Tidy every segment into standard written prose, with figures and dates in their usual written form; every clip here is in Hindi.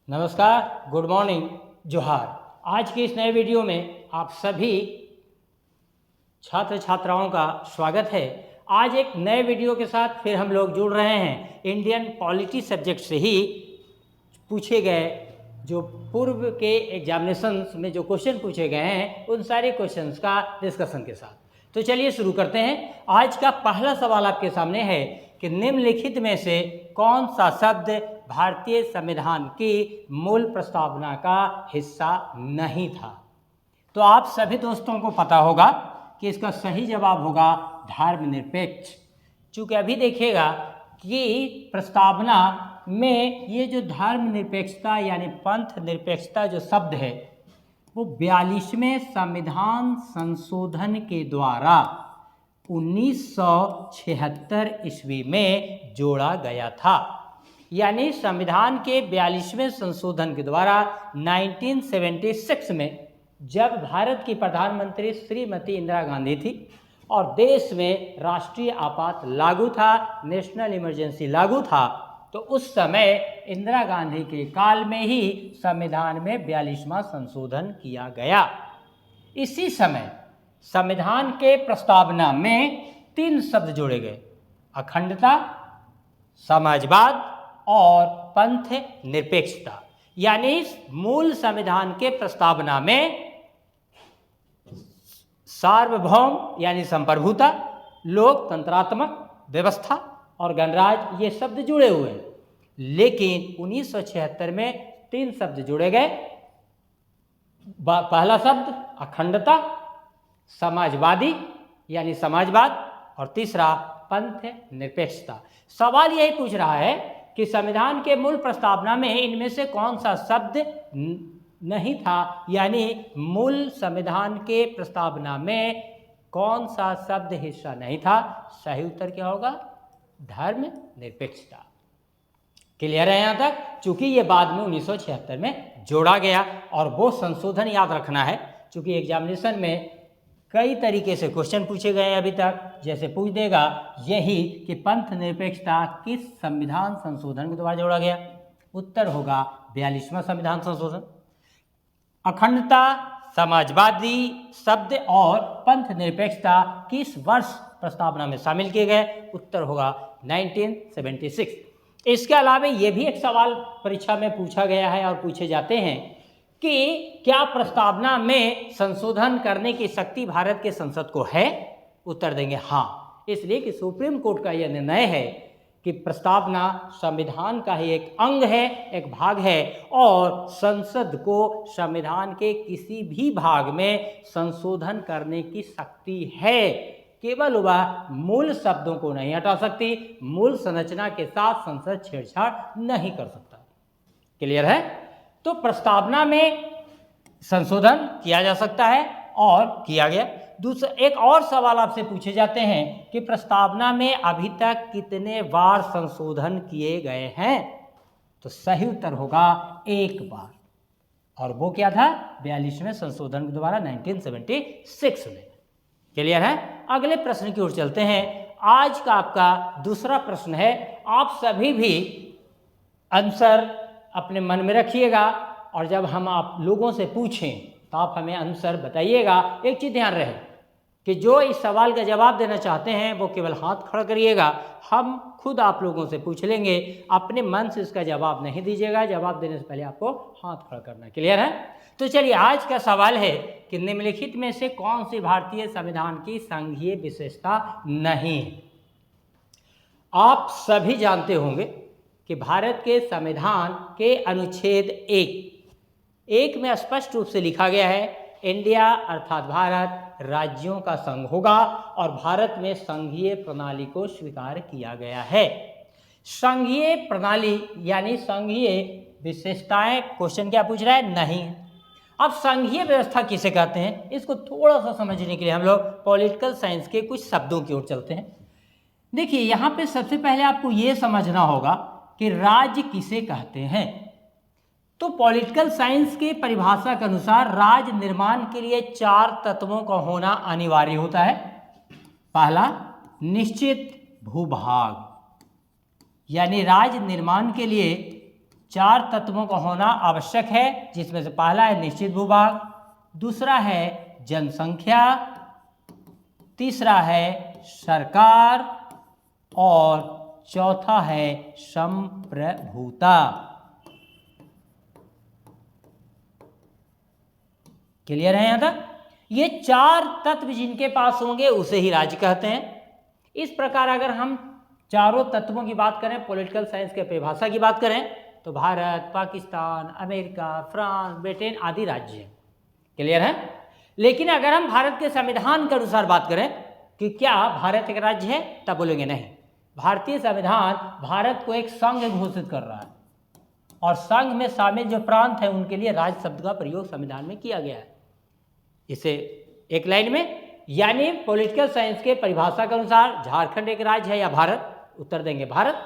नमस्कार, गुड मॉर्निंग, जोहार। आज के इस नए वीडियो में आप सभी छात्र छात्राओं का स्वागत है। आज एक नए वीडियो के साथ फिर हम लोग जुड़ रहे हैं। इंडियन पॉलिटी सब्जेक्ट से ही पूछे गए जो पूर्व के एग्जामिनेशंस में जो क्वेश्चन पूछे गए हैं उन सारे क्वेश्चंस का डिस्कशन के साथ। तो चलिए शुरू करते हैं। आज का पहला सवाल आपके सामने है कि निम्नलिखित में से कौन सा शब्द भारतीय संविधान की मूल प्रस्तावना का हिस्सा नहीं था। तो आप सभी दोस्तों को पता होगा कि इसका सही जवाब होगा धर्मनिरपेक्ष। चूँकि अभी देखिएगा कि प्रस्तावना में ये जो धर्मनिरपेक्षता यानी पंथ निरपेक्षता जो शब्द है वो 42वें संविधान संशोधन के द्वारा 1976 ईस्वी में जोड़ा गया था। यानी संविधान के 42वें संशोधन के द्वारा 1976 में जब भारत की प्रधानमंत्री श्रीमती इंदिरा गांधी थी और देश में राष्ट्रीय आपात लागू था, नेशनल इमरजेंसी लागू था, तो उस समय इंदिरा गांधी के काल में ही संविधान में 42वां संशोधन किया गया। इसी समय संविधान के प्रस्तावना में 3 शब्द जोड़े गए: अखंडता, समाजवाद और पंथ निरपेक्षता। यानी मूल संविधान के प्रस्तावना में सार्वभौम यानी संप्रभुता, लोकतंत्रात्मक व्यवस्था और गणराज्य ये शब्द जुड़े हुए हैं। लेकिन 1976 में 3 शब्द जोड़े गए। पहला शब्द अखंडता, समाजवादी यानी समाजवाद और तीसरा पंथ निरपेक्षता। सवाल यही पूछ रहा है कि संविधान के मूल प्रस्तावना में इनमें से कौन सा शब्द नहीं था, यानी मूल संविधान के प्रस्तावना में कौन सा शब्द हिस्सा नहीं था। सही उत्तर क्या होगा? धर्म निरपेक्षता। क्लियर है यहाँ तक? चूंकि ये बाद में 1976 में जोड़ा गया और वो संशोधन याद रखना है, चूंकि एग्जामिनेशन में कई तरीके से क्वेश्चन पूछे गए अभी तक। जैसे पूछ देगा यही कि पंथ निरपेक्षता किस संविधान संशोधन के द्वारा जोड़ा गया। उत्तर होगा 42वां संविधान संशोधन। अखंडता, समाजवादी शब्द और पंथ निरपेक्षता किस वर्ष प्रस्तावना में शामिल किए गए। उत्तर होगा 1976। इसके अलावा ये भी एक सवाल परीक्षा में पूछा गया है और पूछे जाते हैं कि क्या प्रस्तावना में संशोधन करने की शक्ति भारत के संसद को है। उत्तर देंगे हाँ, इसलिए कि सुप्रीम कोर्ट का यह निर्णय है कि प्रस्तावना संविधान का ही एक अंग है, एक भाग है और संसद को संविधान के किसी भी भाग में संशोधन करने की शक्ति है। केवल वह मूल शब्दों को नहीं हटा सकती, मूल संरचना के साथ संसद छेड़छाड़ नहीं कर सकता। क्लियर है? तो प्रस्तावना में संशोधन किया जा सकता है और किया गया। दूसरा एक और सवाल आपसे पूछे जाते हैं कि प्रस्तावना में अभी तक कितने बार संशोधन किए गए हैं। तो सही उत्तर होगा 1 बार, और वो क्या था? 42वें संशोधन के द्वारा 1976 में। क्लियर है? अगले प्रश्न की ओर चलते हैं। आज का आपका दूसरा प्रश्न है। आप सभी भी आंसर अपने मन में रखिएगा और जब हम आप लोगों से पूछें तो आप हमें आंसर बताइएगा। एक चीज़ ध्यान रहे कि जो इस सवाल का जवाब देना चाहते हैं वो केवल हाथ खड़ा करिएगा, हम खुद आप लोगों से पूछ लेंगे। अपने मन से इसका जवाब नहीं दीजिएगा, जवाब देने से पहले आपको हाथ खड़ा करना। क्लियर है? तो चलिए, आज का सवाल है कि निम्नलिखित में से कौन सी भारतीय संविधान की संघीय विशेषता नहीं है। आप सभी जानते होंगे कि भारत के संविधान के अनुच्छेद 1 में स्पष्ट रूप से लिखा गया है इंडिया अर्थात भारत राज्यों का संघ होगा और भारत में संघीय प्रणाली को स्वीकार किया गया है। संघीय प्रणाली यानी संघीय विशेषताएं, क्वेश्चन क्या पूछ रहा है? नहीं। अब संघीय व्यवस्था किसे कहते हैं, इसको थोड़ा सा समझने के लिए हम लोग पॉलिटिकल साइंस के कुछ शब्दों की ओर चलते हैं। देखिए, यहाँ पे सबसे पहले आपको ये समझना होगा कि राज्य किसे कहते हैं। तो पॉलिटिकल साइंस के परिभाषा के अनुसार राज्य निर्माण के लिए 4 तत्वों का होना अनिवार्य होता है। पहला, निश्चित भूभाग, यानी राज्य निर्माण के लिए 4 तत्वों का होना आवश्यक है, जिसमें से पहला है निश्चित भूभाग, दूसरा है जनसंख्या, तीसरा है सरकार और चौथा है संप्रभुता। क्लियर है यहां तक? ये 4 तत्व जिनके पास होंगे उसे ही राज्य कहते हैं। इस प्रकार अगर हम चारों तत्वों की बात करें, पॉलिटिकल साइंस के परिभाषा की बात करें, तो Bharat, Pakistan, America, France, Britain आदि राज्य हैं। क्लियर है? लेकिन अगर हम भारत के संविधान के अनुसार बात करें कि क्या भारत एक राज्य है, तब बोलेंगे नहीं। भारतीय संविधान भारत को एक संघ घोषित कर रहा है और संघ में शामिल जो प्रांत हैं उनके लिए राज्य शब्द का प्रयोग संविधान में किया गया है। इसे एक लाइन में, यानी पॉलिटिकल साइंस के परिभाषा के अनुसार झारखंड एक राज्य है या भारत, उत्तर देंगे भारत।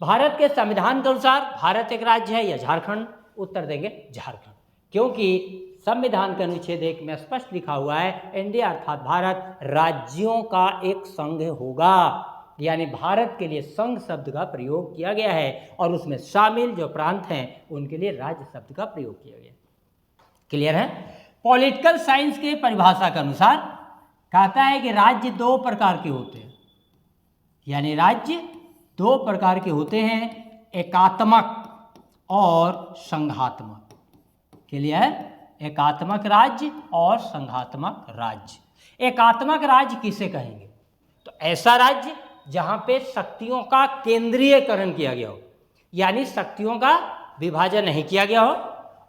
भारत के संविधान के अनुसार भारत एक राज्य है या झारखंड, उत्तर देंगे झारखंड, क्योंकि संविधान के अनुच्छेद 1 में स्पष्ट लिखा हुआ है इंडिया अर्थात भारत राज्यों का एक संघ होगा, यानी भारत के लिए संघ शब्द का प्रयोग किया गया है और उसमें शामिल जो प्रांत हैं उनके लिए राज्य शब्द का प्रयोग किया गया। क्लियर है? पॉलिटिकल साइंस के परिभाषा के अनुसार कहता है कि राज्य 2 प्रकार के होते हैं, यानी राज्य 2 प्रकार के होते हैं, एकात्मक और संघात्मक। क्लियर? एकात्मक राज्य और संघात्मक राज्य। एकात्मक राज्य किसे कहेंगे? तो ऐसा राज्य जहां पे शक्तियों का केंद्रीयकरण किया गया हो, यानी शक्तियों का विभाजन नहीं किया गया हो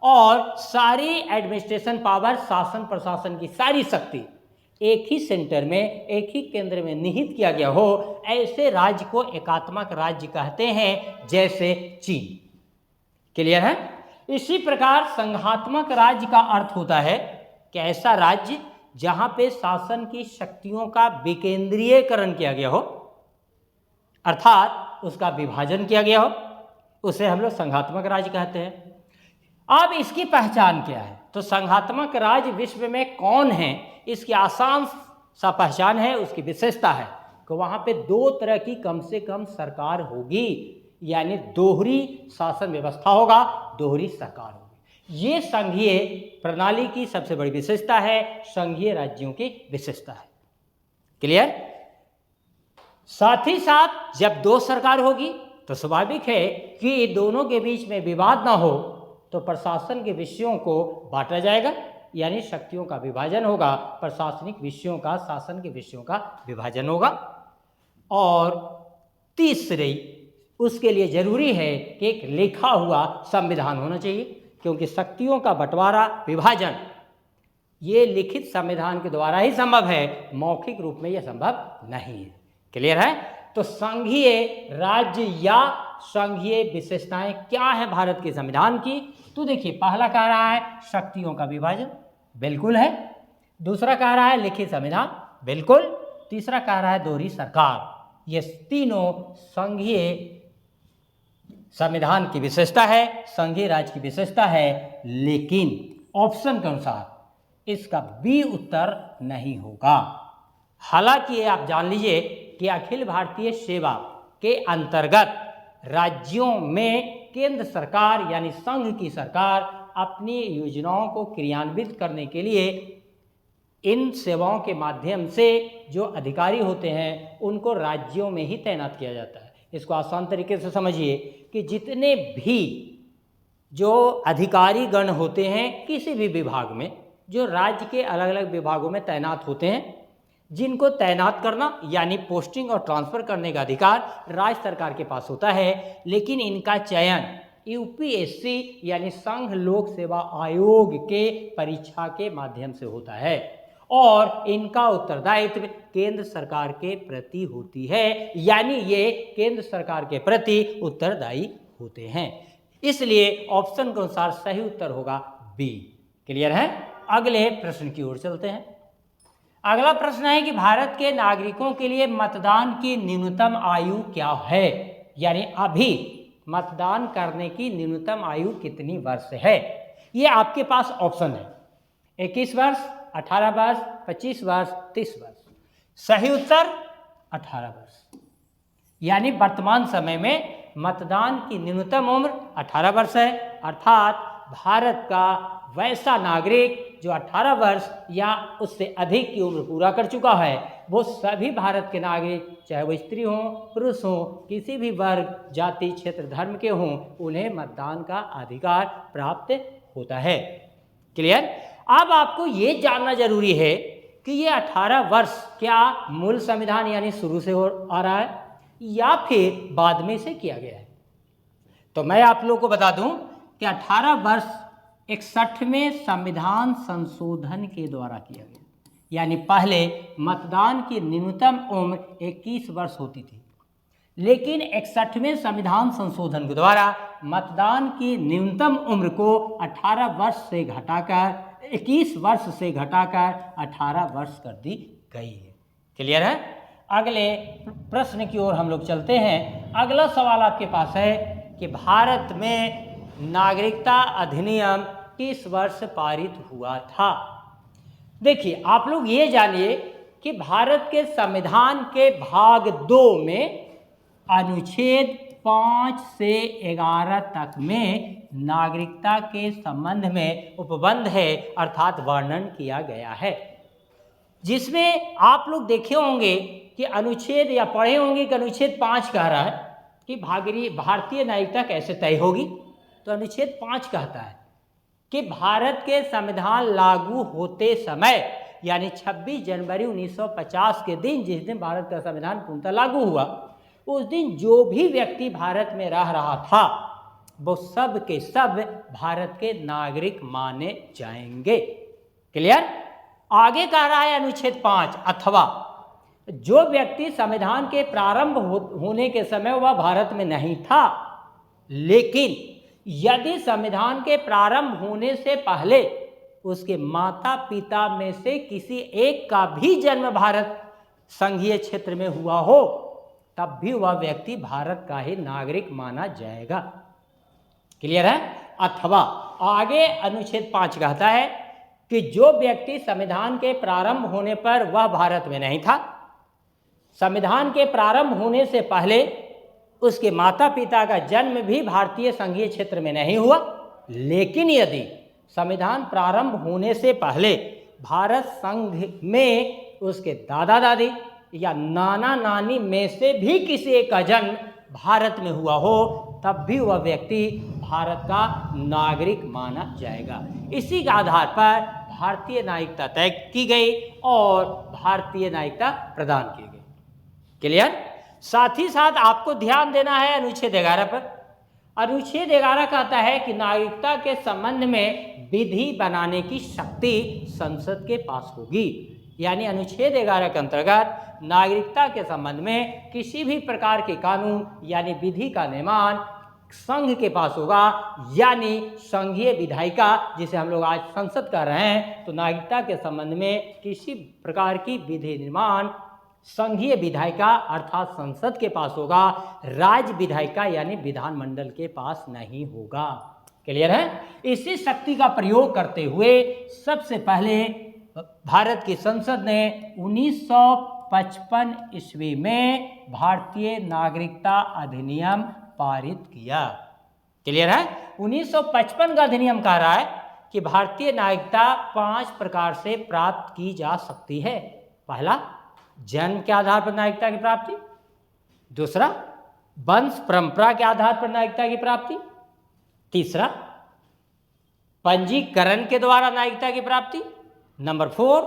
और सारी एडमिनिस्ट्रेशन पावर, शासन प्रशासन की सारी शक्ति एक ही सेंटर में, एक ही केंद्र में निहित किया गया हो, ऐसे राज्य को एकात्मक राज्य कहते हैं, जैसे चीन। क्लियर है? इसी प्रकार संघात्मक राज्य का अर्थ होता है कि ऐसा राज्य जहां पे शासन की शक्तियों का विकेंद्रीयकरण किया गया हो, अर्थात उसका विभाजन किया गया हो, उसे हम लोग संघात्मक राज्य कहते हैं। अब इसकी पहचान क्या है? तो संघात्मक राज्य विश्व में कौन है, इसकी आसान सा पहचान है, उसकी विशेषता है कि वहाँ पे 2 तरह की कम से कम सरकार होगी, यानी दोहरी शासन व्यवस्था होगा, दोहरी सरकार होगी। ये संघीय प्रणाली की सबसे बड़ी विशेषता है, संघीय राज्यों की विशेषता है। क्लियर? साथ ही साथ जब 2 सरकार होगी तो स्वाभाविक है कि दोनों के बीच में विवाद ना हो, तो प्रशासन के विषयों को बांटा जाएगा, यानी शक्तियों का विभाजन होगा, प्रशासनिक विषयों का, शासन के विषयों का विभाजन होगा। और तीसरी, उसके लिए जरूरी है कि एक लिखा हुआ संविधान होना चाहिए, क्योंकि शक्तियों का बंटवारा, विभाजन ये लिखित संविधान के द्वारा ही संभव है, मौखिक रूप में यह संभव नहीं है। क्लियर है? तो संघीय राज्य या संघीय विशेषताएं क्या है भारत के संविधान की? तो देखिए, पहला कह रहा है शक्तियों का विभाजन, बिल्कुल है। दूसरा कह रहा है लिखित संविधान, बिल्कुल। तीसरा कह रहा है दोहरी सरकार। ये तीनों संघीय संविधान की विशेषता है, संघीय राज्य की विशेषता है, लेकिन ऑप्शन के अनुसार इसका बी उत्तर नहीं होगा। हालांकि आप जान लीजिए कि अखिल भारतीय सेवा के अंतर्गत राज्यों में केंद्र सरकार यानी संघ की सरकार अपनी योजनाओं को क्रियान्वित करने के लिए इन सेवाओं के माध्यम से जो अधिकारी होते हैं उनको राज्यों में ही तैनात किया जाता है। इसको आसान तरीके से समझिए कि जितने भी जो अधिकारी गण होते हैं किसी भी विभाग में, जो राज्य के अलग अलग विभागों में तैनात होते हैं, जिनको तैनात करना यानी पोस्टिंग और ट्रांसफ़र करने का अधिकार राज्य सरकार के पास होता है, लेकिन इनका चयन यूपीएससी यानी संघ लोक सेवा आयोग के परीक्षा के माध्यम से होता है और इनका उत्तरदायित्व केंद्र सरकार के प्रति होती है, यानी ये केंद्र सरकार के प्रति उत्तरदायी होते हैं। इसलिए ऑप्शन के अनुसार सही उत्तर होगा बी। क्लियर है? अगले प्रश्न की ओर चलते हैं। अगला प्रश्न है कि भारत के नागरिकों के लिए मतदान की न्यूनतम आयु क्या है, यानी अभी मतदान करने की न्यूनतम आयु कितनी वर्ष है। ये आपके पास ऑप्शन है 21 वर्ष, 18 वर्ष, 25 वर्ष, 30 वर्ष। सही उत्तर 18 वर्ष, यानी वर्तमान समय में मतदान की न्यूनतम उम्र 18 वर्ष है, अर्थात भारत का वैसा नागरिक जो 18 वर्ष या उससे अधिक की उम्र पूरा कर चुका है, वो सभी भारत के नागरिक, चाहे वो स्त्री हों, पुरुष हों, किसी भी वर्ग, जाति, क्षेत्र, धर्म के हों, उन्हें मतदान का अधिकार प्राप्त होता है। क्लियर? अब आपको ये जानना जरूरी है कि ये 18 वर्ष क्या मूल संविधान यानी शुरू से आ रहा है या फिर बाद में से किया गया है। तो मैं आप लोगों को बता दूं कि 18 वर्ष 61वें संविधान संशोधन के द्वारा किया गया, यानी पहले मतदान की न्यूनतम उम्र 21 वर्ष होती थी, लेकिन 61वें संविधान संशोधन के द्वारा मतदान की न्यूनतम उम्र को 18 वर्ष से घटाकर 21 वर्ष से घटाकर 18 वर्ष कर दी गई है। क्लियर है? अगले प्रश्न की ओर हम लोग चलते हैं। अगला सवाल आपके पास है कि भारत में नागरिकता अधिनियम किस वर्ष पारित हुआ था। देखिए, आप लोग ये जानिए कि भारत के संविधान के भाग 2 में अनुच्छेद 5 से 11 तक में नागरिकता के संबंध में उपबंध है, अर्थात वर्णन किया गया है, जिसमें आप लोग देखे होंगे कि अनुच्छेद या पढ़े होंगे कि अनुच्छेद 5 कह रहा है कि भारतीय नागरिकता कैसे तय होगी। तो अनुच्छेद 5 कहता है कि भारत के संविधान लागू होते समय, यानी 26 जनवरी 1950 के दिन, जिस दिन भारत का संविधान पूर्णतः लागू हुआ, उस दिन जो भी व्यक्ति भारत में रह रहा था वो सब के सब भारत के नागरिक माने जाएंगे। क्लियर? आगे कह रहा है अनुच्छेद 5, अथवा जो व्यक्ति संविधान के प्रारंभ होने के समय वह भारत में नहीं था, लेकिन यदि संविधान के प्रारंभ होने से पहले उसके माता पिता में से किसी एक का भी जन्म भारत संघीय क्षेत्र में हुआ हो, तब भी वह व्यक्ति भारत का ही नागरिक माना जाएगा। क्लियर है? अथवा आगे अनुच्छेद 5 कहता है कि जो व्यक्ति संविधान के प्रारंभ होने पर वह भारत में नहीं था, संविधान के प्रारंभ होने से पहले उसके माता पिता का जन्म भी भारतीय संघीय क्षेत्र में नहीं हुआ, लेकिन यदि संविधान प्रारंभ होने से पहले भारत संघ में उसके दादा दादी या नाना नानी में से भी किसी एक का जन्म भारत में हुआ हो, तब भी वह व्यक्ति भारत का नागरिक माना जाएगा। इसी के आधार पर भारतीय नागरिकता तय की गई और भारतीय नागरिकता प्रदान की गई। क्लियर? साथ ही साथ आपको ध्यान देना है अनुच्छेद 11 पर। अनुच्छेद 11 कहता है कि नागरिकता के संबंध में विधि बनाने की शक्ति संसद के पास होगी, यानी अनुच्छेद 11 के अंतर्गत नागरिकता के संबंध में किसी भी प्रकार के कानून यानी विधि का निर्माण संघ के पास होगा, यानी संघीय विधायिका, जिसे हम लोग आज संसद कह रहे हैं। तो नागरिकता के संबंध में किसी प्रकार की विधि निर्माण संघीय विधायिका अर्थात संसद के पास होगा, राज्य विधायिका यानी विधानमंडल के पास नहीं होगा। क्लियर है? इसी शक्ति का प्रयोग करते हुए सबसे पहले भारत की संसद ने 1955 ईस्वी में भारतीय नागरिकता अधिनियम पारित किया। क्लियर है? 1955 का अधिनियम कह रहा है कि भारतीय नागरिकता 5 प्रकार से प्राप्त की जा सकती है। पहला, जन्म के आधार पर नागरिकता की प्राप्ति। दूसरा, वंश परंपरा के आधार पर नागरिकता की प्राप्ति। तीसरा, पंजीकरण के द्वारा नागरिकता की प्राप्ति। नंबर 4,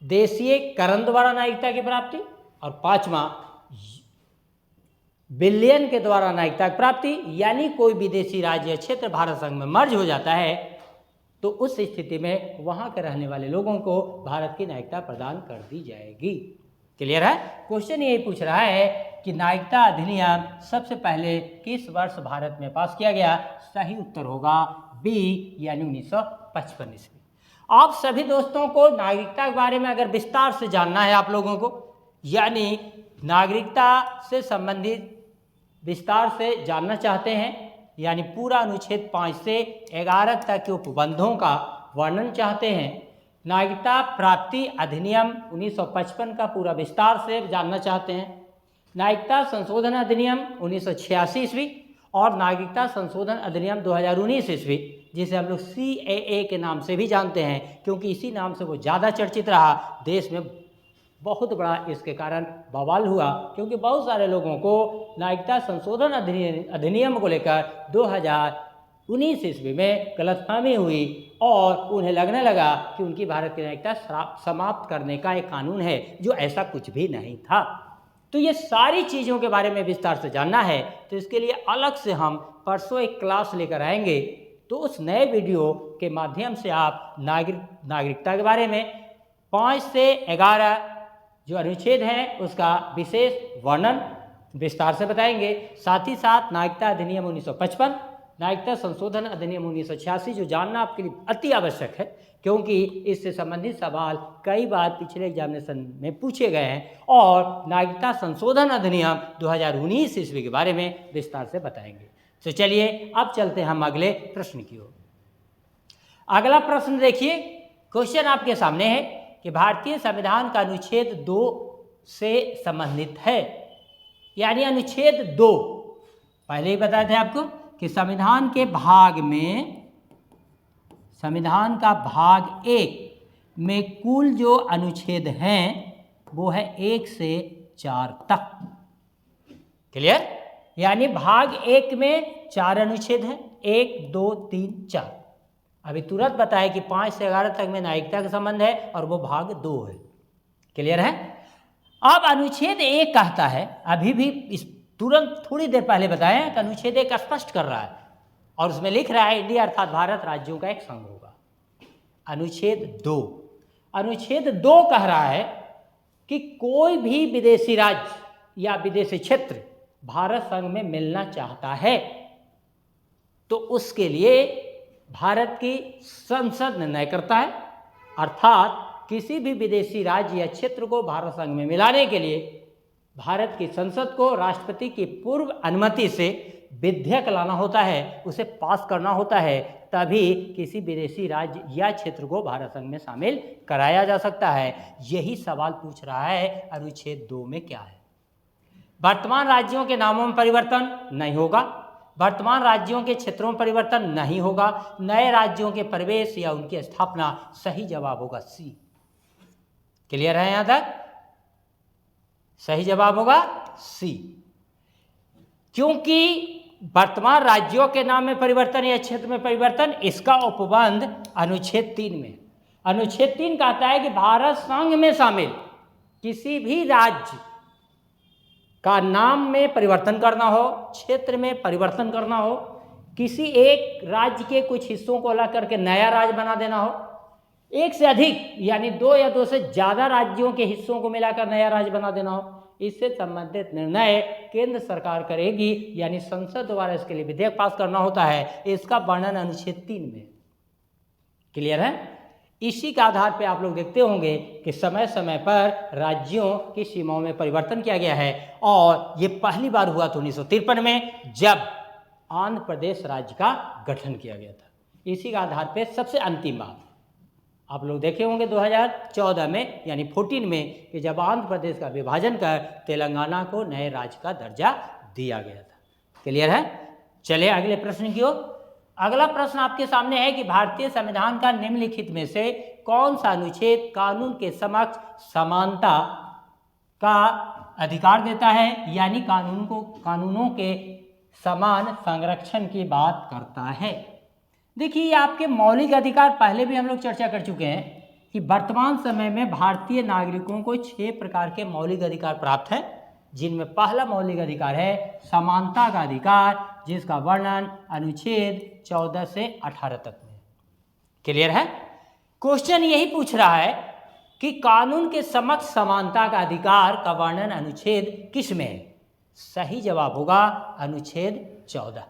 देशीयकरण द्वारा नागरिकता की प्राप्ति। और 5वां, विलयन के द्वारा नागरिकता की प्राप्ति, यानी कोई विदेशी राज्य या क्षेत्र भारत संघ में मर्ज हो जाता है तो उस स्थिति में वहां के रहने वाले लोगों को भारत की नागरिकता प्रदान कर दी जाएगी। क्लियर है? क्वेश्चन यही पूछ रहा है कि नागरिकता अधिनियम सबसे पहले किस वर्ष भारत में पास किया गया। सही उत्तर होगा बी, यानी 1955 ईस्वी। आप सभी दोस्तों को नागरिकता के बारे में अगर विस्तार से जानना है आप लोगों को, यानी नागरिकता से संबंधित विस्तार से जानना चाहते हैं, यानी पूरा अनुच्छेद 5 से 11 तक के उपबंधों का वर्णन चाहते हैं, नागरिकता प्राप्ति अधिनियम 1955 का पूरा विस्तार से जानना चाहते हैं, नागरिकता संशोधन अधिनियम 1986 ईस्वी और नागरिकता संशोधन अधिनियम 2019 ईस्वी, जिसे हम लोग CAA के नाम से भी जानते हैं, क्योंकि इसी नाम से वो ज़्यादा चर्चित रहा। देश में बहुत बड़ा इसके कारण बवाल हुआ, क्योंकि बहुत सारे लोगों को नागरिकता संशोधन अधिनियम को लेकर 2019 ईस्वी में गलतफहमी हुई और उन्हें लगने लगा कि उनकी भारत की नागरिकता समाप्त करने का एक कानून है, जो ऐसा कुछ भी नहीं था। तो ये सारी चीज़ों के बारे में विस्तार से जानना है, तो इसके लिए अलग से हम परसों एक क्लास लेकर आएंगे। तो उस नए वीडियो के माध्यम से आप नागरिकता के बारे में 5 से 11 जो अनुच्छेद हैं उसका विशेष वर्णन विस्तार से बताएंगे। साथ ही साथ नागरिकता अधिनियम 1955, नागरिकता संशोधन अधिनियम 1986 जो जानना आपके लिए अति आवश्यक है, क्योंकि इससे संबंधित सवाल कई बार पिछले एग्जामिनेशन में पूछे गए हैं, और नागरिकता संशोधन अधिनियम 2019 ईस्वी के बारे में विस्तार से बताएंगे। तो चलिए अब चलते हैं हम अगले प्रश्न की ओर। अगला प्रश्न देखिए, क्वेश्चन आपके सामने है कि भारतीय संविधान का अनुच्छेद 2 से संबंधित है, यानी अनुच्छेद 2 पहले ही बताए थे आपको कि संविधान के भाग में, संविधान का भाग 1 में कुल जो अनुच्छेद हैं वो है 1 से 4 तक। क्लियर? यानी भाग 1 में 4 अनुच्छेद हैं, 1, 2, 3, 4। अभी तुरंत बताया कि 5 से 11 तक में नागरिकता का संबंध है और वो भाग 2 है। क्लियर है? अब अनुच्छेद 1 कहता है, अभी भी इस तुरंत थोड़ी देर पहले बताया कि अनुच्छेद 1 स्पष्ट कर रहा है और उसमें लिख रहा है इंडिया अर्थात भारत राज्यों का एक संघ होगा। अनुच्छेद 2 कह रहा है कि कोई भी विदेशी राज्य या विदेशी क्षेत्र भारत संघ में मिलना चाहता है तो उसके लिए भारत की संसद निर्णय करता है, अर्थात किसी भी विदेशी राज्य या क्षेत्र को भारत संघ में मिलाने के लिए भारत की संसद को राष्ट्रपति की पूर्व अनुमति से विधेयक लाना होता है, उसे पास करना होता है, तभी किसी विदेशी राज्य या क्षेत्र को भारत संघ में शामिल कराया जा सकता है। यही सवाल पूछ रहा है अनुच्छेद 2 में क्या है। वर्तमान राज्यों के नामों में परिवर्तन नहीं होगा, वर्तमान राज्यों के क्षेत्रों में परिवर्तन नहीं होगा, नए राज्यों के प्रवेश या उनकी स्थापना। सही जवाब होगा सी। क्लियर है यहां तक? सही जवाब होगा सी, क्योंकि वर्तमान राज्यों के नाम में परिवर्तन या क्षेत्र में परिवर्तन, इसका उपबंध अनुच्छेद 3 में। अनुच्छेद 3 कहता है कि भारत संघ में शामिल किसी भी राज्य का नाम में परिवर्तन करना हो, क्षेत्र में परिवर्तन करना हो, किसी एक राज्य के कुछ हिस्सों को अलग करके नया राज्य बना देना हो, एक से अधिक यानी 2 या 2 से ज़्यादा राज्यों के हिस्सों को मिलाकर नया राज्य बना देना हो, इससे संबंधित निर्णय केंद्र सरकार करेगी, यानी संसद द्वारा इसके लिए विधेयक पास करना होता है। इसका वर्णन अनुच्छेद 3 में। क्लियर है? इसी के आधार पर आप लोग देखते होंगे कि समय समय पर राज्यों की सीमाओं में परिवर्तन किया गया है, और ये पहली बार हुआ था 1953 में, जब आंध्र प्रदेश राज्य का गठन किया गया था। इसी के आधार पर सबसे अंतिम बात आप लोग देखे होंगे 2014 में यानी 14 में, कि जब आंध्र प्रदेश का विभाजन कर तेलंगाना को नए राज्य का दर्जा दिया गया था। क्लियर है? चलिए अगले प्रश्न की ओर। अगला प्रश्न आपके सामने है कि भारतीय संविधान का निम्नलिखित में से कौन सा अनुच्छेद कानून के समक्ष समानता का अधिकार देता है, यानी कानूनों के समान संरक्षण की बात करता है। देखिए, ये आपके मौलिक अधिकार पहले भी हम लोग चर्चा कर चुके हैं कि वर्तमान समय में भारतीय नागरिकों को 6 प्रकार के मौलिक अधिकार प्राप्त हैं, जिनमें पहला मौलिक अधिकार है समानता का अधिकार, जिसका वर्णन अनुच्छेद 14 से 18 तक में। क्लियर है? क्वेश्चन यही पूछ रहा है कि कानून के समक्ष समानता का अधिकार का वर्णन अनुच्छेद किस में है? सही जवाब होगा अनुच्छेद 14,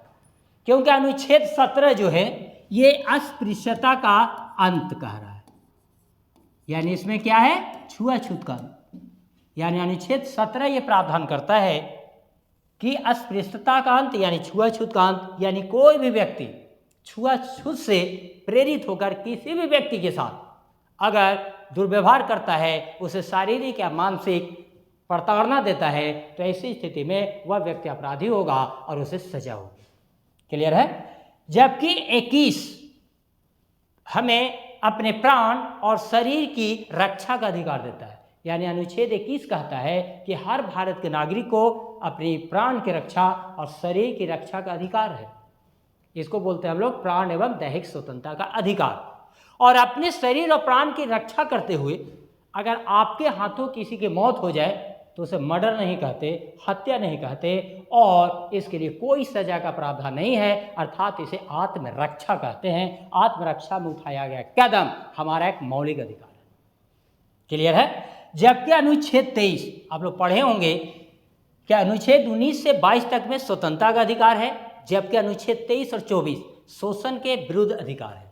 क्योंकि अनुच्छेद 17 जो है ये अस्पृश्यता का अंत कह रहा है, यानी इसमें क्या है? छुआछूत का अंत। यानी अनुच्छेद 17 ये प्रावधान करता है कि अस्पृश्यता का अंत यानी छुआछूत का अंत, यानी कोई भी व्यक्ति छुआछूत से प्रेरित होकर किसी भी व्यक्ति के साथ अगर दुर्व्यवहार करता है, उसे शारीरिक या मानसिक प्रताड़ना देता है तो ऐसी स्थिति में वह व्यक्ति अपराधी होगा और उसे सजा होगी। क्लियर है। जबकि 21 हमें अपने प्राण और शरीर की रक्षा का अधिकार देता है। यानी अनुच्छेद 21 कहता है कि हर भारत के नागरिक को अपनी प्राण की रक्षा और शरीर की रक्षा का अधिकार है। इसको बोलते हैं हम लोग प्राण एवं दैहिक स्वतंत्रता का अधिकार। और अपने शरीर और प्राण की रक्षा करते हुए अगर आपके हाथों किसी की मौत हो जाए तो उसे मर्डर नहीं कहते, हत्या नहीं कहते और इसके लिए कोई सजा का प्रावधान नहीं है, अर्थात इसे आत्मरक्षा कहते हैं। आत्मरक्षा में उठाया गया कदम हमारा एक मौलिक अधिकार है। क्लियर है। जबकि अनुच्छेद 23 आप लोग पढ़े होंगे कि अनुच्छेद 19 से 22 तक में स्वतंत्रता का अधिकार है, जबकि अनुच्छेद 23 और 24 शोषण के विरुद्ध अधिकार है,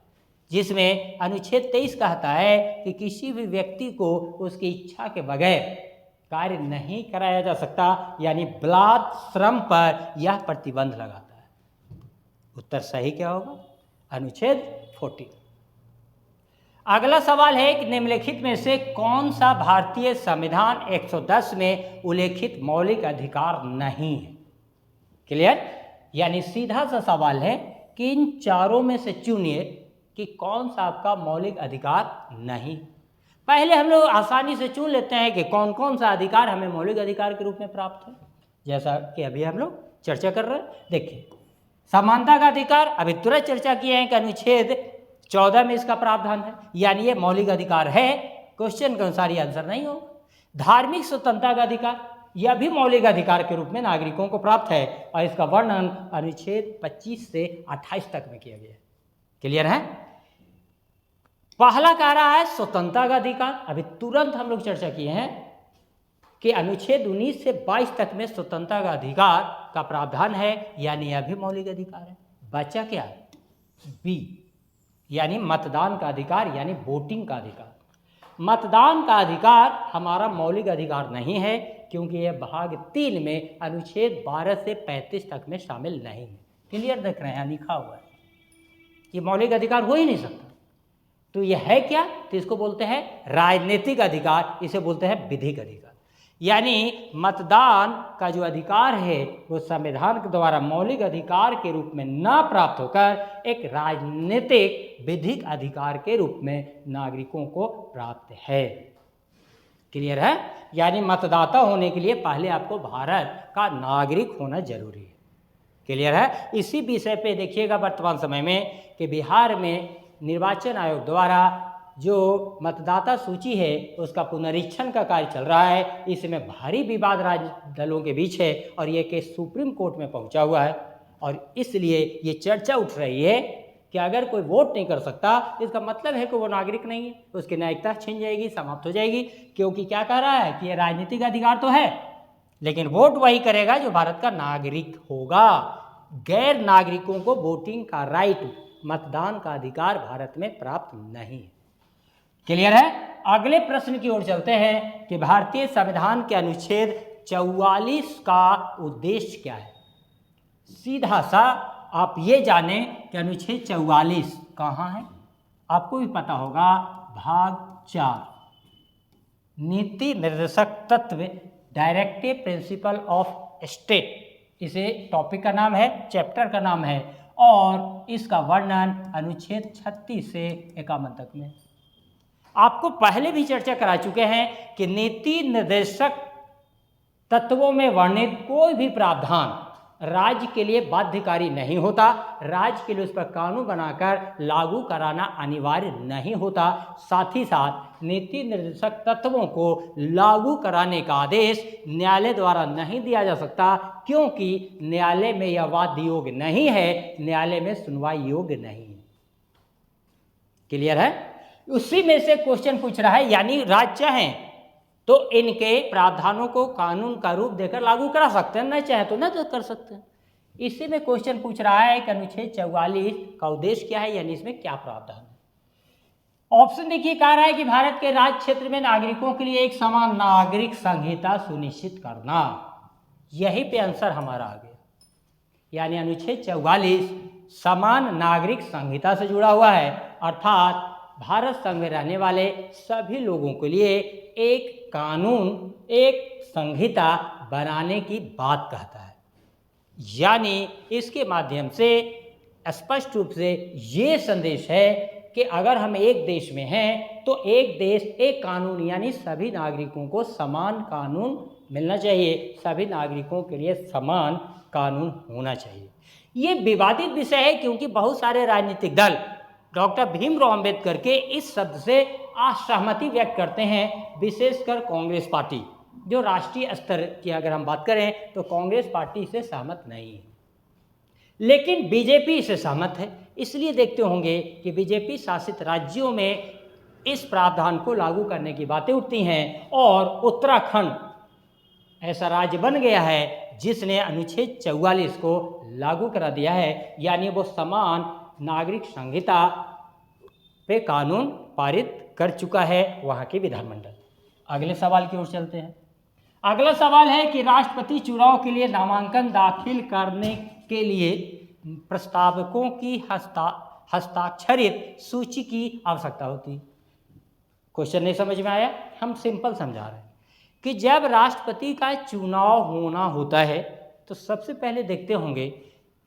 जिसमें अनुच्छेद 23 कहता है कि किसी भी व्यक्ति को उसकी इच्छा के बगैर कार्य नहीं कराया जा सकता, यानी बलात् श्रम पर यह प्रतिबंध लगाता है। उत्तर सही क्या होगा? अनुच्छेद 40। अगला सवाल है कि निम्नलिखित में से कौन सा भारतीय संविधान 110 में उल्लेखित मौलिक अधिकार नहीं है? क्लियर। यानी सीधा सा सवाल है कि इन चारों में से चुनिए कि कौन सा आपका मौलिक अधिकार नहीं। पहले हम लोग आसानी से चुन लेते हैं कि कौन कौन सा अधिकार हमें मौलिक अधिकार के रूप में प्राप्त है, जैसा कि अभी हम लोग चर्चा कर रहे हैं। देखिए, समानता का अधिकार अभी तुरंत चर्चा किए हैं कि अनुच्छेद 14 में इसका प्रावधान है, यानी ये मौलिक अधिकार है। क्वेश्चन के अनुसार ये आंसर नहीं होगा। धार्मिक स्वतंत्रता का अधिकार यह भी मौलिक अधिकार के रूप में नागरिकों को प्राप्त है और इसका वर्णन अनुच्छेद 25 से 28 तक में किया गया है। क्लियर है। पहला कह रहा है स्वतंत्रता का अधिकार, अभी तुरंत हम लोग चर्चा किए हैं कि अनुच्छेद 19 से 22 तक में स्वतंत्रता का अधिकार का प्रावधान है, यानी यह भी मौलिक अधिकार है। बचा क्या? बी, यानी मतदान का अधिकार, यानी वोटिंग का अधिकार। मतदान का अधिकार हमारा मौलिक अधिकार नहीं है, क्योंकि यह भाग 3 में अनुच्छेद 12 से 35 तक में शामिल नहीं है। क्लियर देख रहे हैं, लिखा हुआ है, ये मौलिक अधिकार हो ही नहीं सकता। तो यह है क्या? तो इसको बोलते हैं राजनीतिक अधिकार, इसे बोलते हैं विधिक अधिकार। यानी मतदान का जो अधिकार है वो संविधान के द्वारा मौलिक अधिकार के रूप में न प्राप्त होकर एक राजनीतिक विधिक अधिकार के रूप में नागरिकों को प्राप्त है। क्लियर है। यानी मतदाता होने के लिए पहले आपको भारत का नागरिक होना जरूरी है। क्लियर है। इसी विषय पे देखिएगा वर्तमान समय में कि बिहार में निर्वाचन आयोग द्वारा जो मतदाता सूची है उसका पुनरीक्षण का कार्य चल रहा है। इसमें भारी विवाद राजनीतिक दलों के बीच है और ये केस सुप्रीम कोर्ट में पहुंचा हुआ है और इसलिए ये चर्चा उठ रही है कि अगर कोई वोट नहीं कर सकता इसका मतलब है कि वो नागरिक नहीं है, उसकी नागरिकता छिन जाएगी, समाप्त हो जाएगी। क्योंकि क्या कह रहा है कि ये राजनीतिक अधिकार तो है, लेकिन वोट वही करेगा जो भारत का नागरिक होगा। गैर नागरिकों को वोटिंग का राइट, मतदान का अधिकार भारत में प्राप्त नहीं। क्लियर है। अगले प्रश्न की ओर चलते हैं कि भारतीय संविधान के अनुच्छेद 44 का उद्देश्य क्या है। सीधा सा आप ये जाने कि अनुच्छेद 44 कहाँ है। आपको भी पता होगा, भाग 4 नीति निर्देशक तत्व, डायरेक्टिव प्रिंसिपल ऑफ स्टेट, इसे टॉपिक का नाम है, चैप्टर का नाम है और इसका वर्णन अनुच्छेद 36 से 51 तक में। आपको पहले भी चर्चा करा चुके हैं कि नीति निर्देशक तत्वों में वर्णित कोई भी प्रावधान राज्य के लिए बाध्यकारी नहीं होता। राज्य के लिए उस पर कानून बनाकर लागू कराना अनिवार्य नहीं होता। साथ ही साथ नीति निर्देशक तत्वों को लागू कराने का आदेश न्यायालय द्वारा नहीं दिया जा सकता, क्योंकि न्यायालय में यह वाद योग्य नहीं है, न्यायालय में सुनवाई योग्य नहीं है। क्लियर है। उसी में से क्वेश्चन पूछ रहा है, यानी राज्य चाहें तो इनके प्रावधानों को कानून का रूप देकर लागू करा सकते हैं, नहीं चाहे तो न कर सकते हैं। इसी में क्वेश्चन पूछ रहा है कि अनुच्छेद 44 का उद्देश्य क्या है, यानी इसमें क्या प्रावधान है। ऑप्शन देखिए, कह रहा है कि भारत के राज्य क्षेत्र में नागरिकों के लिए एक समान नागरिक संहिता सुनिश्चित करना। यही पे आंसर हमारा आ गया, यानी अनुच्छेद 44 समान नागरिक संहिता से जुड़ा हुआ है, अर्थात भारत संघ में रहने वाले सभी लोगों के लिए एक कानून, एक संहिता बनाने की बात कहता है। यानी इसके माध्यम से स्पष्ट रूप से ये संदेश है कि अगर हम एक देश में हैं तो एक देश एक कानून, यानी सभी नागरिकों को समान कानून मिलना चाहिए, सभी नागरिकों के लिए समान कानून होना चाहिए। ये विवादित विषय है क्योंकि बहुत सारे राजनीतिक दल डॉक्टर भीमराव अंबेडकर के इस शब्द से असहमति व्यक्त करते हैं, विशेषकर कांग्रेस पार्टी, जो राष्ट्रीय स्तर की अगर हम बात करें तो कांग्रेस पार्टी इससे सहमत नहीं है, लेकिन बीजेपी इससे सहमत है। इसलिए देखते होंगे कि बीजेपी शासित राज्यों में इस प्रावधान को लागू करने की बातें उठती हैं और उत्तराखंड ऐसा राज्य बन गया है जिसने अनुच्छेद 44 को लागू करा दिया है, यानी वो समान नागरिक संहिता पे कानून पारित कर चुका है वहाँ के विधानमंडल। अगले सवाल की ओर चलते हैं। अगला सवाल है कि राष्ट्रपति चुनाव के लिए नामांकन दाखिल करने के लिए प्रस्तावकों की हस्ताक्षरित सूची की आवश्यकता होती है। क्वेश्चन नहीं समझ में आया? हम सिंपल समझा रहे हैं कि जब राष्ट्रपति का चुनाव होना होता है तो सबसे पहले देखते होंगे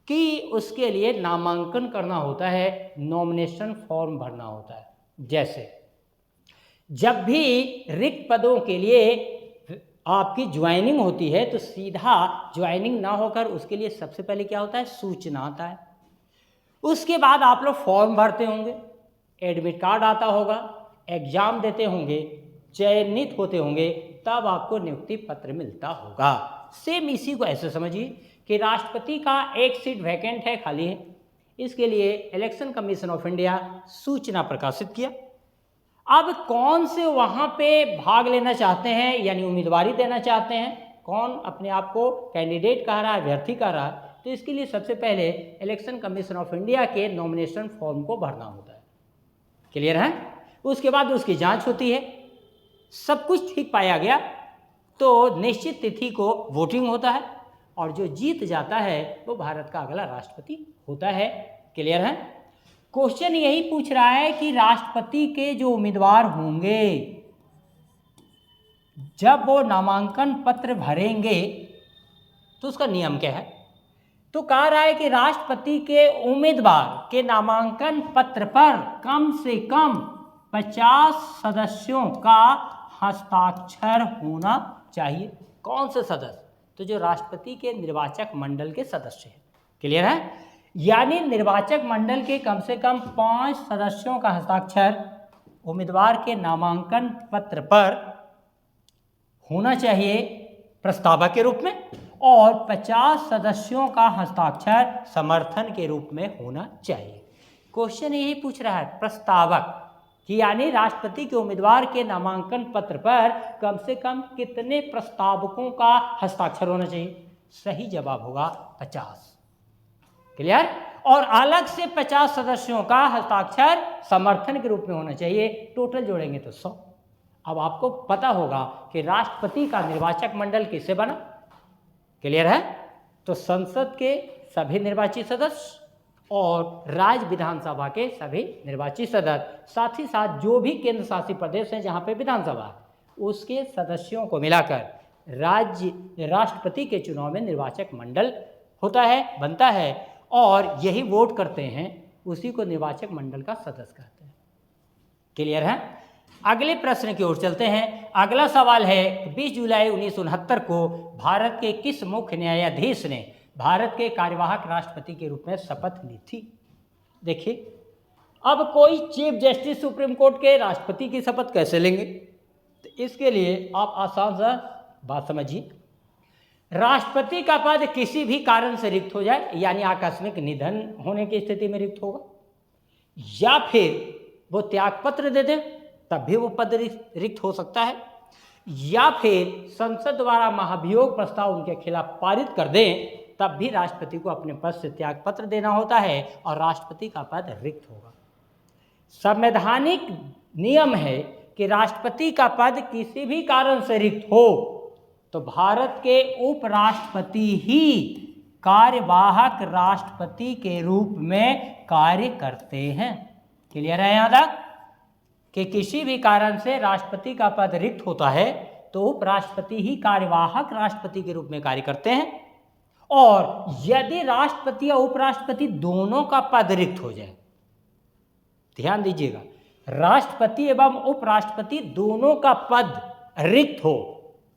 कि उसके लिए नामांकन करना होता है, नॉमिनेशन फॉर्म भरना होता है। जैसे जब भी रिक्त पदों के लिए आपकी ज्वाइनिंग होती है तो सीधा ज्वाइनिंग ना होकर उसके लिए सबसे पहले क्या होता है, सूचना आता है। उसके बाद आप लोग फॉर्म भरते होंगे, एडमिट कार्ड आता होगा, एग्जाम देते होंगे, चयनित होते होंगे, तब आपको नियुक्ति पत्र मिलता होगा। सेम इसी को ऐसे समझिए कि राष्ट्रपति का एक सीट वैकेंट है, खाली है, इसके लिए इलेक्शन कमीशन ऑफ इंडिया सूचना प्रकाशित किया। अब कौन से वहाँ पे भाग लेना चाहते हैं, यानी उम्मीदवारी देना चाहते हैं, कौन अपने आप को कैंडिडेट कह रहा है, अभ्यर्थी कह रहा है, तो इसके लिए सबसे पहले इलेक्शन कमीशन ऑफ इंडिया के नॉमिनेशन फॉर्म को भरना होता है। क्लियर है? उसके बाद उसकी जांच होती है, सब कुछ ठीक पाया गया तो निश्चित तिथि को वोटिंग होता है और जो जीत जाता है वो भारत का अगला राष्ट्रपति होता है। क्लियर है? क्वेश्चन यही पूछ रहा है कि राष्ट्रपति के जो उम्मीदवार होंगे जब वो नामांकन पत्र भरेंगे तो उसका नियम क्या है। तो कह रहा है कि राष्ट्रपति के उम्मीदवार के नामांकन पत्र पर कम से कम 50 सदस्यों का हस्ताक्षर होना चाहिए। कौन से सदस्य? तो जो राष्ट्रपति के निर्वाचक मंडल के सदस्य हैं। क्लियर है? यानी निर्वाचक मंडल के कम से कम 5 सदस्यों का हस्ताक्षर उम्मीदवार के नामांकन पत्र पर होना चाहिए प्रस्तावक के रूप में, और 50 सदस्यों का हस्ताक्षर समर्थन के रूप में होना चाहिए। क्वेश्चन यही पूछ रहा है प्रस्तावक कि यानी राष्ट्रपति के उम्मीदवार के नामांकन पत्र पर कम से कम कितने प्रस्तावकों का हस्ताक्षर होना चाहिए। सही जवाब होगा 50। क्लियर? और अलग से 50 सदस्यों का हस्ताक्षर समर्थन के रूप में होना चाहिए। टोटल जोड़ेंगे तो 100। अब आपको पता होगा कि राष्ट्रपति का निर्वाचक मंडल किससे बना। क्लियर है? तो संसद के सभी निर्वाचित सदस्य और राज्य विधानसभा के सभी निर्वाचित सदस्य, साथ ही साथ जो भी केंद्र शासित प्रदेश हैं जहाँ पे विधानसभा है उसके सदस्यों को मिलाकर राष्ट्रपति के चुनाव में निर्वाचक मंडल होता है, बनता है, और यही वोट करते हैं, उसी को निर्वाचक मंडल का सदस्य कहते हैं। क्लियर है? अगले प्रश्न की ओर चलते हैं। अगला सवाल है 20 जुलाई 1969 को भारत के किस मुख्य न्यायाधीश ने भारत के कार्यवाहक राष्ट्रपति के रूप में शपथ ली थी। देखिए, अब कोई चीफ जस्टिस सुप्रीम कोर्ट के राष्ट्रपति की शपथ कैसे लेंगे, तो इसके लिए आप आसान सा बात समझिए। राष्ट्रपति का पद किसी भी कारण से रिक्त हो जाए, यानी आकस्मिक निधन होने की स्थिति में रिक्त होगा, या फिर वो त्यागपत्र दे दें तब भी वो पद रिक्त हो सकता है, या फिर संसद द्वारा महाभियोग प्रस्ताव उनके खिलाफ पारित कर दें तब भी राष्ट्रपति को अपने पद से त्यागपत्र देना होता है और राष्ट्रपति का पद रिक्त होगा। संवैधानिक नियम है कि राष्ट्रपति का पद किसी भी कारण से रिक्त हो तो भारत के उपराष्ट्रपति ही कार्यवाहक राष्ट्रपति के रूप में कार्य करते हैं। क्लियर है यहाँ तक? कि किसी भी कारण से राष्ट्रपति का पद रिक्त होता है तो उपराष्ट्रपति ही कार्यवाहक राष्ट्रपति के रूप में कार्य करते हैं, और यदि राष्ट्रपति या उपराष्ट्रपति दोनों का पद रिक्त हो जाए, ध्यान दीजिएगा, राष्ट्रपति एवं उपराष्ट्रपति दोनों का पद रिक्त हो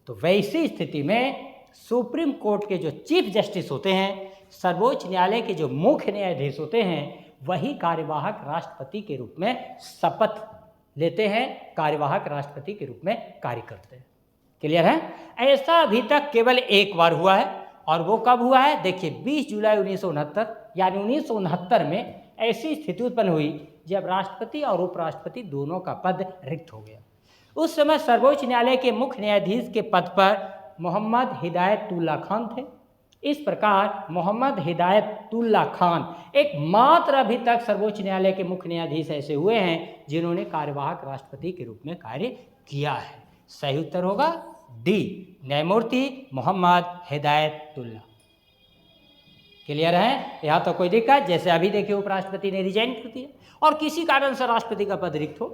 तो वैसी स्थिति में सुप्रीम कोर्ट के जो चीफ जस्टिस होते हैं, सर्वोच्च न्यायालय के जो मुख्य न्यायाधीश होते हैं, वही कार्यवाहक राष्ट्रपति के रूप में शपथ लेते हैं, कार्यवाहक राष्ट्रपति के रूप में कार्य करते हैं। क्लियर है? ऐसा अभी तक केवल एक बार हुआ है, और वो कब हुआ है? देखिए 20 जुलाई 1969, यानी 1969 में ऐसी स्थिति उत्पन्न हुई जब राष्ट्रपति और उपराष्ट्रपति दोनों का पद रिक्त हो गया। उस समय सर्वोच्च न्यायालय के मुख्य न्यायाधीश के पद पर मोहम्मद हिदायतुल्लाह खान थे। इस प्रकार मोहम्मद हिदायतुल्लाह खान एकमात्र अभी तक सर्वोच्च न्यायालय के मुख्य न्यायाधीश ऐसे हुए हैं जिन्होंने कार्यवाहक राष्ट्रपति के रूप में कार्य किया है। सही उत्तर होगा डी, न्यायमूर्ति मोहम्मद हिदायतुल्लाह। क्लियर है? यहाँ तो कोई दिक्कत? जैसे अभी देखिए उपराष्ट्रपति ने रिजाइन कर दिया और किसी कारण से राष्ट्रपति का पद रिक्त हो,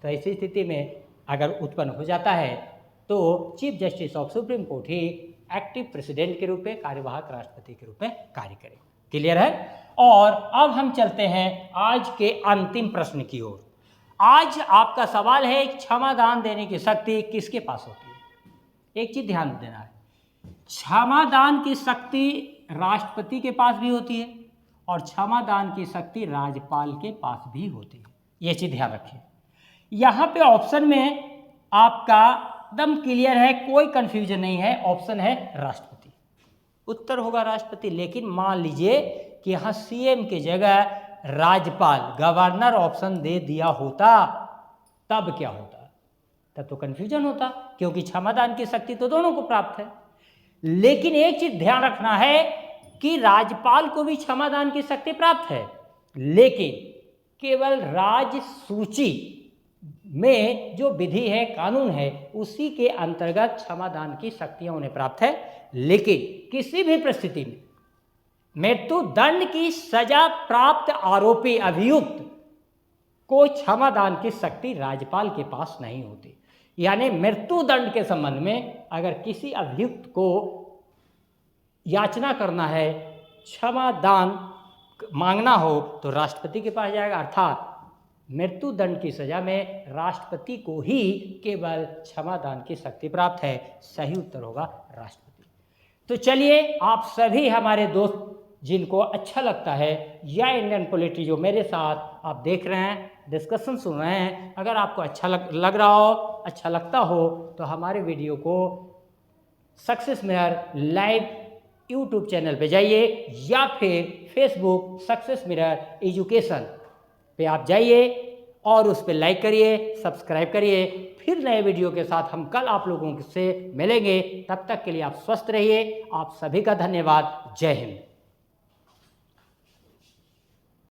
तो ऐसी स्थिति में अगर उत्पन्न हो जाता है तो chief justice of supreme court he active president के रूप में, कार्यवाहक राष्ट्रपति के रूप में कार्य करें। क्लियर है? और अब हम चलते हैं आज के अंतिम प्रश्न की ओर। आज आपका सवाल है, क्षमादान देने की शक्ति किसके पास होती है? एक चीज ध्यान देना है, क्षमादान की शक्ति राष्ट्रपति के पास भी होती है और क्षमादान की शक्ति राज्यपाल के पास भी होती है। ये चीज ध्यान रखिए। यहाँ पे ऑप्शन में आपका एकदम क्लियर है, कोई कंफ्यूजन नहीं है, ऑप्शन है राष्ट्रपति। उत्तर होगा राष्ट्रपति। लेकिन मान लीजिए कि यहाँ सीएम की जगह राज्यपाल, गवर्नर ऑप्शन दे दिया होता, तब क्या होता? तब तो कंफ्यूजन होता, क्योंकि क्षमादान की शक्ति तो दोनों को प्राप्त है। लेकिन एक चीज ध्यान रखना है कि राज्यपाल को भी क्षमादान की शक्ति प्राप्त है, लेकिन केवल राज्य सूची में जो विधि है, कानून है, उसी के अंतर्गत क्षमादान की शक्तियां उन्हें प्राप्त है। लेकिन किसी भी परिस्थिति में मृत्युदंड की सजा प्राप्त आरोपी अभियुक्त को क्षमादान की शक्ति राज्यपाल के पास नहीं होती। यानी मृत्युदंड के संबंध में अगर किसी अभियुक्त को याचना करना है, क्षमादान मांगना हो, तो राष्ट्रपति के पास जाएगा। अर्थात मृत्युदंड की सजा में राष्ट्रपति को ही केवल क्षमादान की शक्ति प्राप्त है। सही उत्तर होगा राष्ट्रपति। तो चलिए, आप सभी हमारे दोस्त जिनको अच्छा लगता है या इंडियन पॉलिटी जो मेरे साथ आप देख रहे हैं, डिस्कशन सुन रहे हैं, अगर आपको अच्छा लग रहा हो, अच्छा लगता हो, तो हमारे वीडियो को success mirror live YouTube channel पे जाइए या फिर फेसबुक सक्सेस मिरर एजुकेशन पे आप जाइए और उस पर लाइक करिए, सब्सक्राइब करिए। फिर नए वीडियो के साथ हम कल आप लोगों से मिलेंगे। तब तक के लिए आप स्वस्थ रहिए। आप सभी का धन्यवाद। जय हिंद।